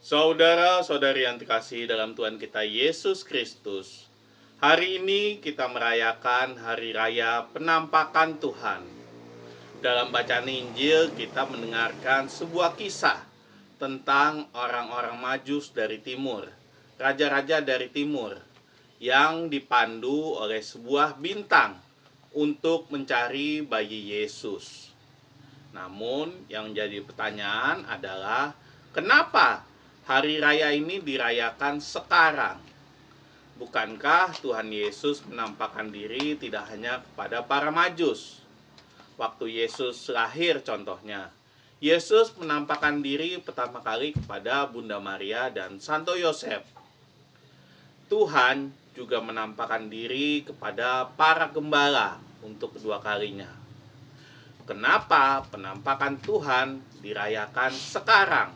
Saudara-saudari yang dikasihi dalam Tuhan kita Yesus Kristus, hari ini kita merayakan Hari Raya Penampakan Tuhan. Dalam bacaan Injil kita mendengarkan sebuah kisah tentang orang-orang Majus dari timur, raja-raja dari timur, yang dipandu oleh sebuah bintang untuk mencari bayi Yesus. Namun yang jadi pertanyaan adalah, kenapa hari raya ini dirayakan sekarang? Bukankah Tuhan Yesus menampakkan diri tidak hanya kepada para Majus? Waktu Yesus lahir contohnya, Yesus menampakkan diri pertama kali kepada Bunda Maria dan Santo Yosef. Tuhan juga menampakkan diri kepada para gembala untuk kedua kalinya. Kenapa penampakan Tuhan dirayakan sekarang,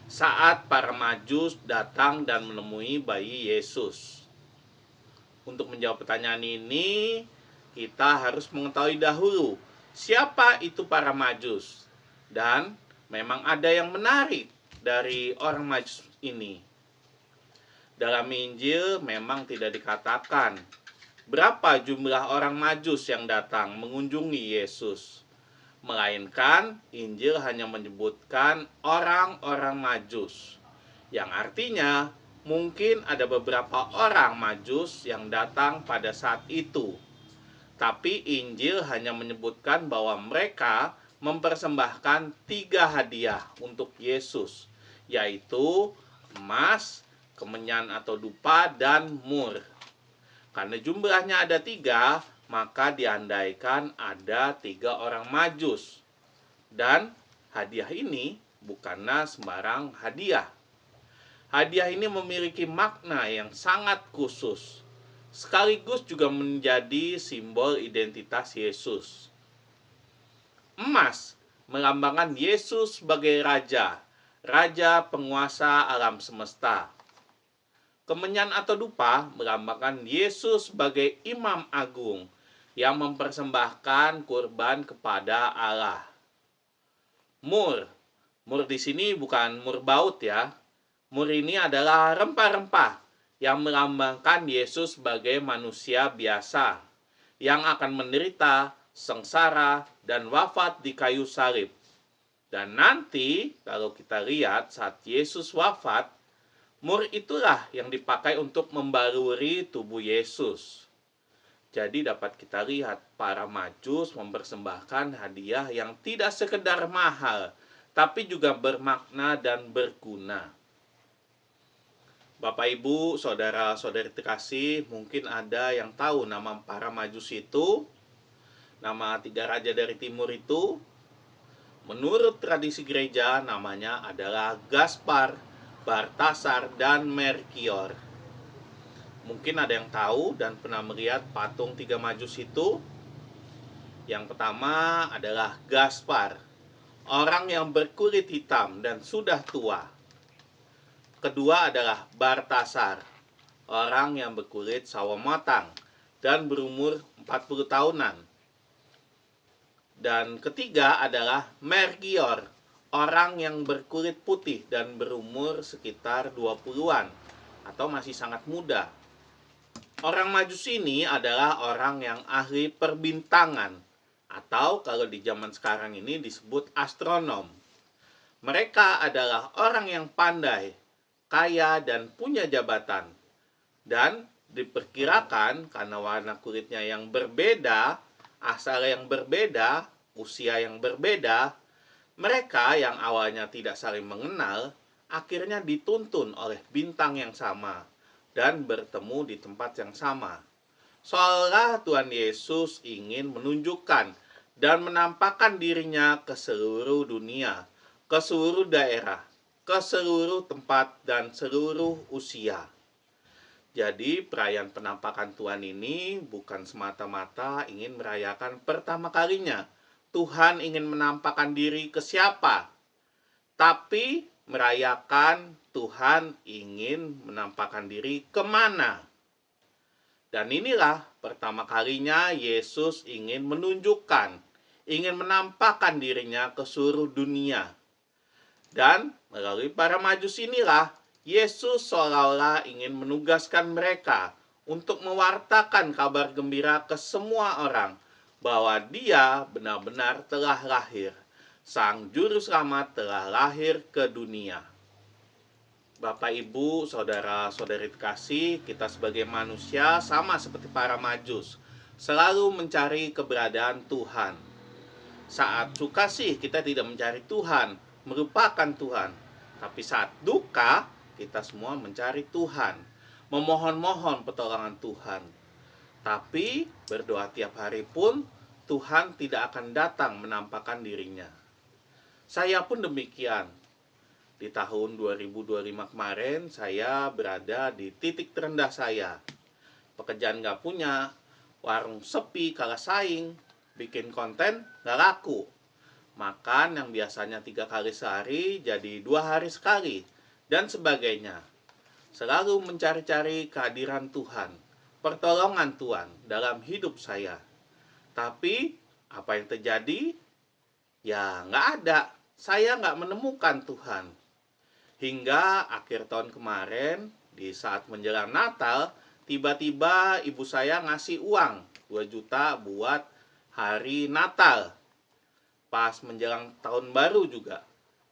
saat para Majus datang dan menemui bayi Yesus? Untuk menjawab pertanyaan ini, kita harus mengetahui dahulu siapa itu para Majus. Dan memang ada yang menarik dari orang Majus ini. Dalam Injil memang tidak dikatakan berapa jumlah orang Majus yang datang mengunjungi Yesus, melainkan Injil hanya menyebutkan orang-orang Majus, yang artinya mungkin ada beberapa orang Majus yang datang pada saat itu. Tapi Injil hanya menyebutkan bahwa mereka mempersembahkan 3 hadiah untuk Yesus, yaitu emas, kemenyan atau dupa, dan mur. Karena jumlahnya ada 3, maka diandaikan ada 3 orang Majus. Dan hadiah ini bukanlah sembarang hadiah. Hadiah ini memiliki makna yang sangat khusus, sekaligus juga menjadi simbol identitas Yesus. Emas melambangkan Yesus sebagai raja, raja penguasa alam semesta. Kemenyan atau dupa melambangkan Yesus sebagai imam agung yang mempersembahkan kurban kepada Allah. Mur di sini bukan mur baut ya. Mur ini adalah rempah-rempah yang melambangkan Yesus sebagai manusia biasa yang akan menderita, sengsara, dan wafat di kayu salib. Dan nanti kalau kita lihat saat Yesus wafat, mur itulah yang dipakai untuk membaluri tubuh Yesus. Jadi dapat kita lihat para Majus mempersembahkan hadiah yang tidak sekedar mahal, tapi juga bermakna dan berguna. Bapak Ibu, saudara-saudari terkasih, mungkin ada yang tahu nama para Majus itu, nama 3 raja dari timur itu. Menurut tradisi gereja, namanya adalah Gaspar, Baltasar, dan Melchior. Mungkin ada yang tahu dan pernah melihat patung 3 Majus itu. Yang pertama adalah Gaspar, orang yang berkulit hitam dan sudah tua. Kedua adalah Baltasar, orang yang berkulit sawo matang dan berumur 40 tahunan. Dan ketiga adalah Melchior, orang yang berkulit putih dan berumur sekitar 20-an atau masih sangat muda. Orang Majus ini adalah orang yang ahli perbintangan, atau kalau di zaman sekarang ini disebut astronom. Mereka adalah orang yang pandai, kaya, dan punya jabatan. Dan diperkirakan karena warna kulitnya yang berbeda, asal yang berbeda, usia yang berbeda, mereka yang awalnya tidak saling mengenal, akhirnya dituntun oleh bintang yang sama dan bertemu di tempat yang sama. Seolah Tuhan Yesus ingin menunjukkan dan menampakkan dirinya ke seluruh dunia, ke seluruh daerah, ke seluruh tempat, dan seluruh usia. Jadi perayaan penampakan Tuhan ini bukan semata-mata ingin merayakan pertama kalinya Tuhan ingin menampakkan diri ke siapa, tapi merayakan Tuhan ingin menampakkan diri kemana. Dan inilah pertama kalinya Yesus ingin menunjukkan, ingin menampakkan dirinya ke seluruh dunia. Dan melalui para majus inilah Yesus seolah-olah ingin menugaskan mereka untuk mewartakan kabar gembira ke semua orang bahwa Dia benar-benar telah lahir. Sang Juru Selamat telah lahir ke dunia. Bapak, Ibu, saudara-saudari terkasih, kita sebagai manusia sama seperti para majus, selalu mencari keberadaan Tuhan. Saat suka sih kita tidak mencari Tuhan, melupakan Tuhan. Tapi saat duka, kita semua mencari Tuhan, memohon-mohon pertolongan Tuhan. Tapi berdoa tiap hari pun, Tuhan tidak akan datang menampakkan dirinya. Saya pun demikian. Di tahun 2025 kemarin, saya berada di titik terendah saya. Pekerjaan gak punya, warung sepi, kalah saing, bikin konten gak laku. Makan yang biasanya 3 kali sehari jadi 2 hari sekali, dan sebagainya. Selalu mencari-cari kehadiran Tuhan, pertolongan Tuhan dalam hidup saya. Tapi apa yang terjadi? Ya nggak ada. Saya nggak menemukan Tuhan. Hingga akhir tahun kemarin, di saat menjelang Natal, tiba-tiba ibu saya ngasih uang 2 juta buat hari Natal. Pas menjelang tahun baru juga,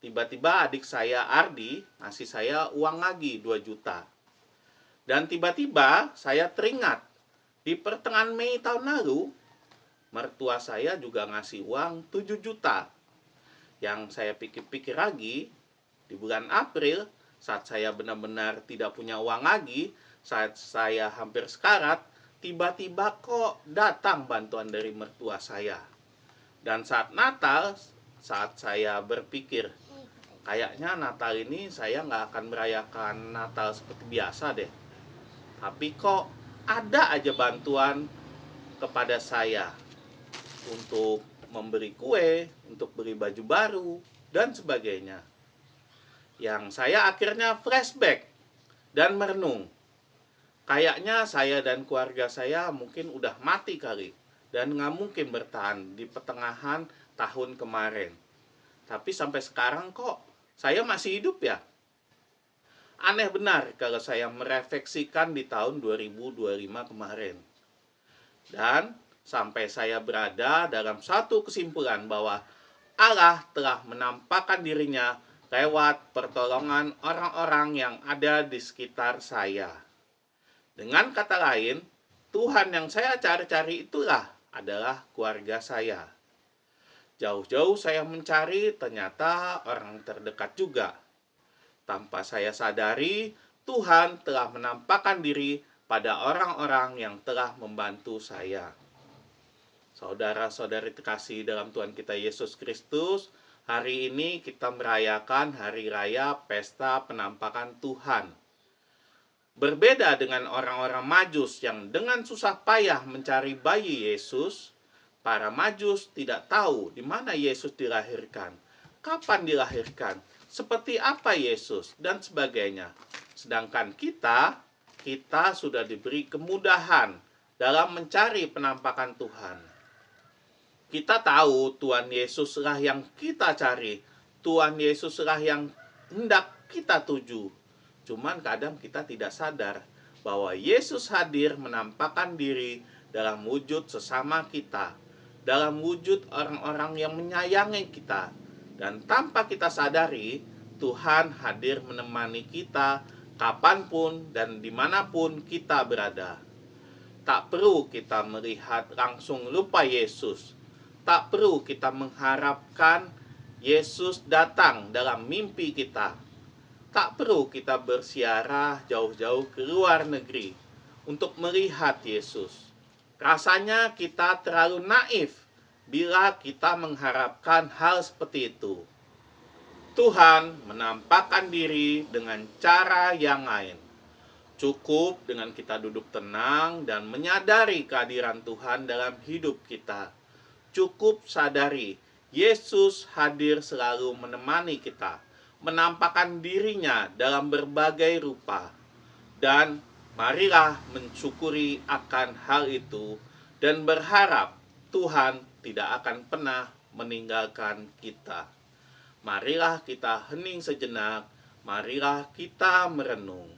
tiba-tiba adik saya Ardi ngasih saya uang lagi 2 juta. Dan tiba-tiba saya teringat, di pertengahan Mei tahun lalu, mertua saya juga ngasih uang 7 juta. Yang saya pikir-pikir lagi, di bulan April, saat saya benar-benar tidak punya uang lagi, saat saya hampir sekarat, tiba-tiba kok datang bantuan dari mertua saya. Dan saat Natal, saat saya berpikir, kayaknya Natal ini saya nggak akan merayakan Natal seperti biasa deh. Tapi kok ada aja bantuan kepada saya untuk memberi kue, untuk beli baju baru, dan sebagainya. Yang saya akhirnya flashback dan merenung. Kayaknya saya dan keluarga saya mungkin udah mati kali, dan nggak mungkin bertahan di pertengahan tahun kemarin. Tapi sampai sekarang kok saya masih hidup ya? Aneh benar kalau saya merefleksikan di tahun 2025 kemarin. Dan sampai saya berada dalam satu kesimpulan bahwa Allah telah menampakkan dirinya lewat pertolongan orang-orang yang ada di sekitar saya. Dengan kata lain, Tuhan yang saya cari-cari itulah adalah keluarga saya. Jauh-jauh saya mencari, ternyata orang terdekat juga. Tanpa saya sadari, Tuhan telah menampakkan diri pada orang-orang yang telah membantu saya. Saudara-saudari terkasih dalam Tuhan kita Yesus Kristus, hari ini kita merayakan Hari Raya Pesta Penampakan Tuhan. Berbeda dengan orang-orang Majus yang dengan susah payah mencari bayi Yesus, para Majus tidak tahu di mana Yesus dilahirkan, kapan dilahirkan, seperti apa Yesus, dan sebagainya. Sedangkan kita sudah diberi kemudahan dalam mencari penampakan Tuhan. Kita tahu Tuhan Yesuslah yang kita cari, Tuhan Yesuslah yang hendak kita tuju. Cuman kadang kita tidak sadar bahwa Yesus hadir menampakkan diri dalam wujud sesama kita, dalam wujud orang-orang yang menyayangi kita. Dan tanpa kita sadari, Tuhan hadir menemani kita kapanpun dan dimanapun kita berada. Tak perlu kita melihat langsung rupa Yesus. Tak perlu kita mengharapkan Yesus datang dalam mimpi kita. Tak perlu kita bersiarah jauh-jauh ke luar negeri untuk melihat Yesus. Rasanya kita terlalu naif bila kita mengharapkan hal seperti itu. Tuhan menampakkan diri dengan cara yang lain. Cukup dengan kita duduk tenang dan menyadari kehadiran Tuhan dalam hidup kita. Cukup sadari Yesus hadir selalu menemani kita, menampakkan dirinya dalam berbagai rupa. Dan marilah mensyukuri akan hal itu dan berharap Tuhan tidak akan pernah meninggalkan kita. Marilah kita hening sejenak, marilah kita merenung.